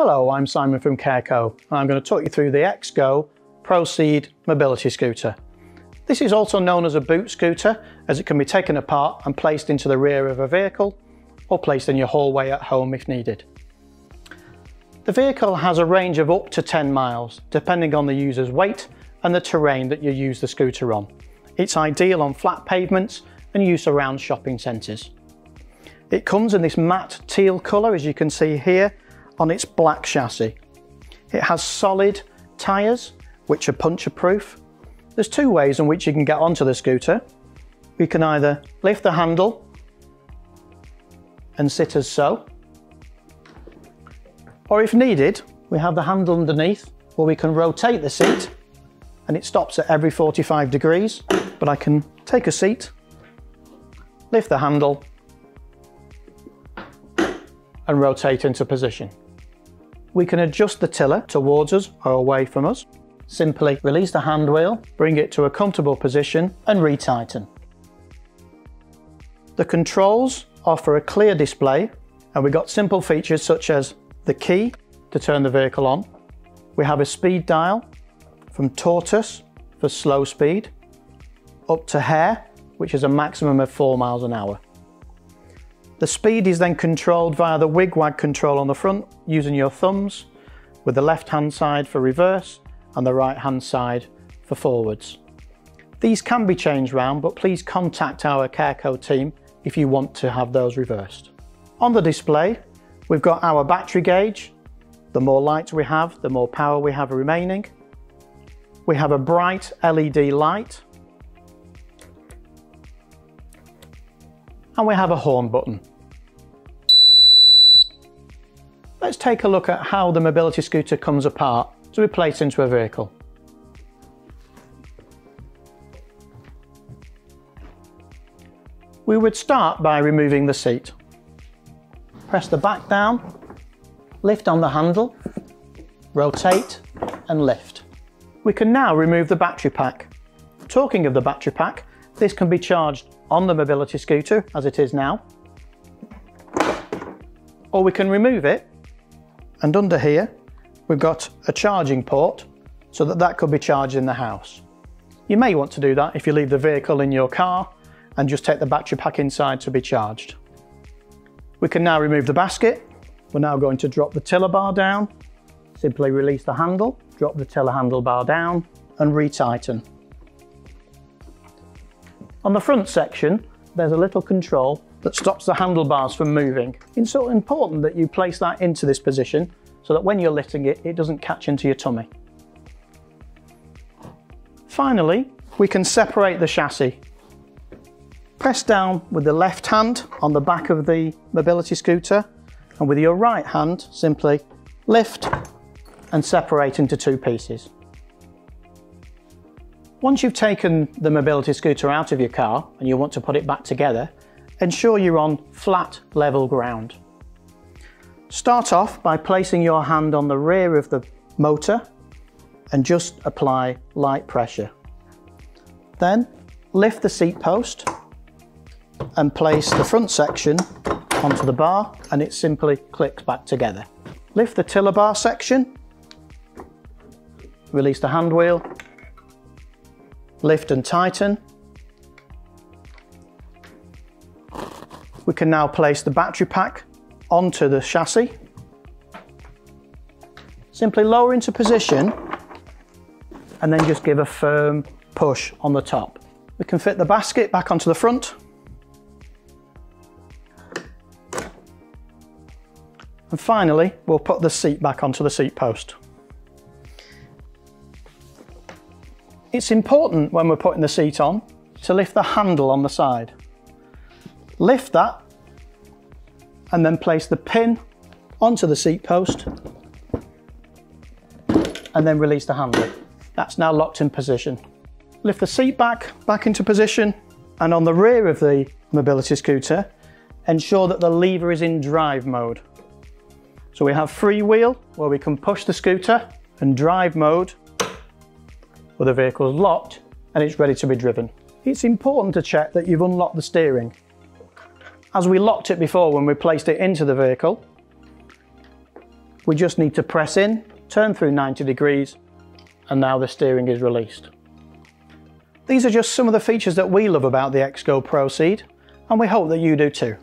Hello, I'm Simon from CareCo and I'm going to talk you through the XGO Proceed mobility scooter. This is also known as a boot scooter as it can be taken apart and placed into the rear of a vehicle or placed in your hallway at home if needed. The vehicle has a range of up to 10 miles depending on the user's weight and the terrain that you use the scooter on. It's ideal on flat pavements and use around shopping centres. It comes in this matte teal colour as you can see here on its black chassis. It has solid tyres which are puncture proof. There's two ways in which you can get onto the scooter. We can either lift the handle and sit as so, or if needed we have the handle underneath where we can rotate the seat and it stops at every 45 degrees, but I can take a seat, lift the handle and rotate into position. We can adjust the tiller towards us or away from us. Simply release the hand wheel, bring it to a comfortable position and retighten. The controls offer a clear display and we've got simple features such as the key to turn the vehicle on. We have a speed dial from tortoise for slow speed up to hare, which is a maximum of 4 miles an hour. The speed is then controlled via the wig-wag control on the front using your thumbs, with the left hand side for reverse and the right hand side for forwards. These can be changed round, but please contact our CareCo team if you want to have those reversed. On the display we've got our battery gauge. The more lights we have, the more power we have remaining. We have a bright LED light and we have a horn button. Let's take a look at how the mobility scooter comes apart to be placed into a vehicle. We would start by removing the seat. Press the back down, lift on the handle, rotate and lift. We can now remove the battery pack. Talking of the battery pack, this can be charged on the mobility scooter as it is now, or we can remove it, and under here we've got a charging port so that could be charged in the house. You may want to do that if you leave the vehicle in your car and just take the battery pack inside to be charged. We can now remove the basket. We're now going to drop the tiller bar down. Simply release the handle, drop the tiller handlebar down and retighten. On the front section there's a little control that stops the handlebars from moving. It's so important that you place that into this position so that when you're lifting it, it doesn't catch into your tummy. Finally, we can separate the chassis. Press down with the left hand on the back of the mobility scooter and with your right hand simply lift and separate into two pieces. Once you've taken the mobility scooter out of your car and you want to put it back together, ensure you're on flat, level ground. Start off by placing your hand on the rear of the motor and just apply light pressure. Then lift the seat post and place the front section onto the bar and it simply clicks back together. Lift the tiller bar section, release the hand wheel, lift and tighten. We can now place the battery pack onto the chassis. Simply lower into position and then just give a firm push on the top. We can fit the basket back onto the front. And finally, we'll put the seat back onto the seat post. It's important when we're putting the seat on to lift the handle on the side. Lift that and then place the pin onto the seat post and then release the handle. That's now locked in position. Lift the seat back into position and on the rear of the mobility scooter, ensure that the lever is in drive mode. So we have freewheel where we can push the scooter and drive mode where the vehicle is locked and it's ready to be driven. It's important to check that you've unlocked the steering. As we locked it before when we placed it into the vehicle, We just need to press in, turn through 90 degrees, and now the steering is released. These are just some of the features that we love about the XGO Proceed, and we hope that you do too.